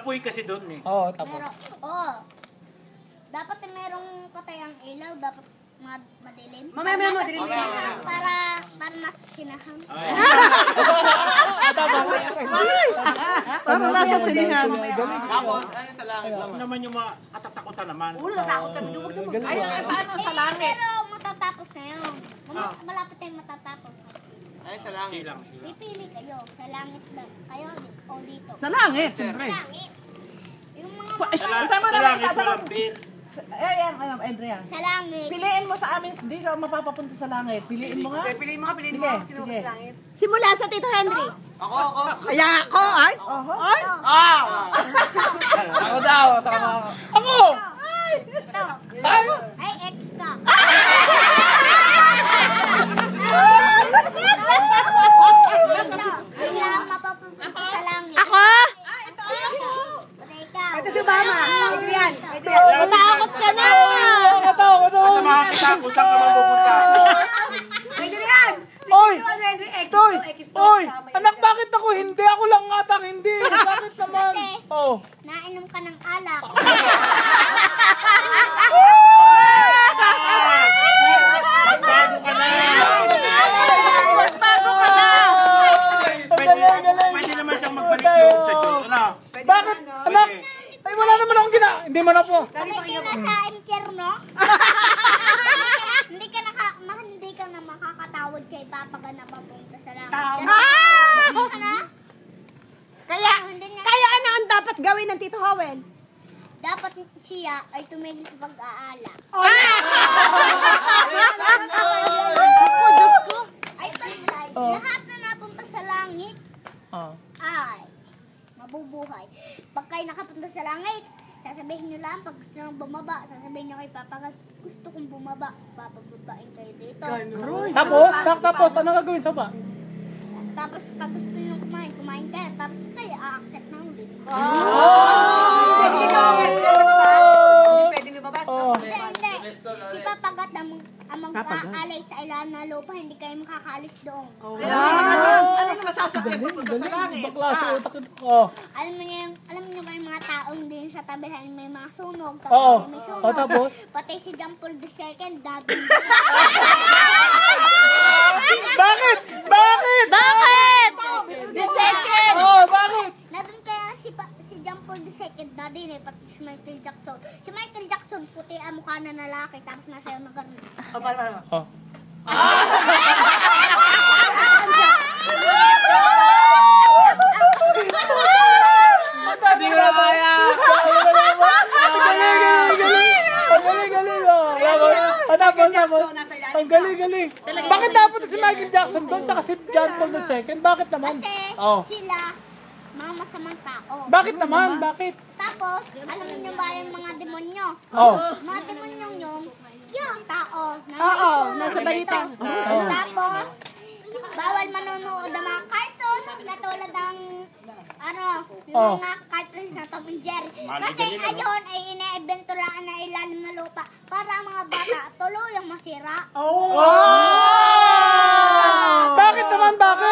apoy kasi doon eh. Oo, tapos. Oo. Dapat merong katayang ilaw, dapat madilim. Mamaya mo, dilim. Para nasa sinahan. Parang nasa sinihan. Tapos, ano sa langit Ano naman yung mga katatakutan naman? Ulo, natakot kami. Duwag naman. Ay, paano sa langit? Pero matatapos na yun. Malapit tayong matatapos. Ay, sa langit. Silang. Pipili kayo. Sa langit ba? Kayo o dito? Sa langit, siyempre. Sa langit. Yung mga Sa langit walang bin. Ayan, Andrea. sa langit. Piliin mo sa amin, hindi ka mapapapunta sa langit. Piliin mo nga. Piliin mo. Sige, sige. Simula sa Tito Henry. Ako. Kaya ako, ay? Ay! Ako daw, sama ako. Ako! Ito. Ay, ex ka. Kailangan mapapunta sa langit. Ako? Ikaw. Ito si Obama. Adrian. Matakot ka na! Sa mga katakot, saan ka mapupunta? Adrian! Oy! Henry, ex. Oy! Ex. Oy! Anak, bakit ako hindi? Ako lang atang hindi. Bakit naman? Kasi, Oh. nainom ka ng alak. Magbago ka na! Magbago ka na! Pwede naman siyang magbalik loob sa Diyos. Ano? Bakit? Anak! Ay, wala naman akong gina. Hindi man ako. Bakit ka na sa impyerno? Hindi ka na makakatawad kay Papa ka na papunta sa langit. Tama! Hindi ka na? Kaya ano ang dapat gawin ng Tito Howen? Dapat siya ay tumigil sa pag-aala. Diyos ko. Ay, pagkay, lahat na napunta sa langit Oh. ay mabubuhay. Pag kayo nakapunta sa langit, sasabihin nyo lang, pag gusto nyo bumaba, sasabihin nyo kay Papa, gusto kong bumaba, papababain kayo dito. Tapos, ano gagawin sa ba? Tapos pag gusto nyo kumain kayo, tapos kayo aakit na ulit. Pwede mo babas. Hindi. Si Papa Gat ang mag-aalay sa ilan na lupa, hindi kayo makakaalis doon. Ano na masasakyan papunta sa langit? Bakla sa utak ito. Oh. Alam niyo ba yung mga taong din sa tabihan may mga sunog, Oo. tapos may sunog. O, tapos? Pati si John Paul II, dadong. Bakit? Bakit? Bakit? The second! Oh, bakit? Nandun kaya si John Paul II, daddy eh, pati si Michael Jackson. Si Michael Jackson, puti ang mukha na lalaki, tapos nasa yung nagkaroon. Oh. Hindi ko na kaya. Galing. Tapos. Ang galing. Bakit dapat si Michael Jackson doon tsaka si John Paul II? Bakit naman? Kasi Oh. sila, mga masamang tao. Bakit naman? Bakit? Tapos, alam niyo ba yung mga demonyo? Oh. Mga demonyong yung tao. Oo, nasa balita. Tapos, bawal manonood ng mga cartoons katulad ng yung mga cartoons na Tom and Jerry. Kasi ayon ay ina-eventulaan na ilalim na lupa para ang mga bata tuluyang masira. Bakit naman? Bakit?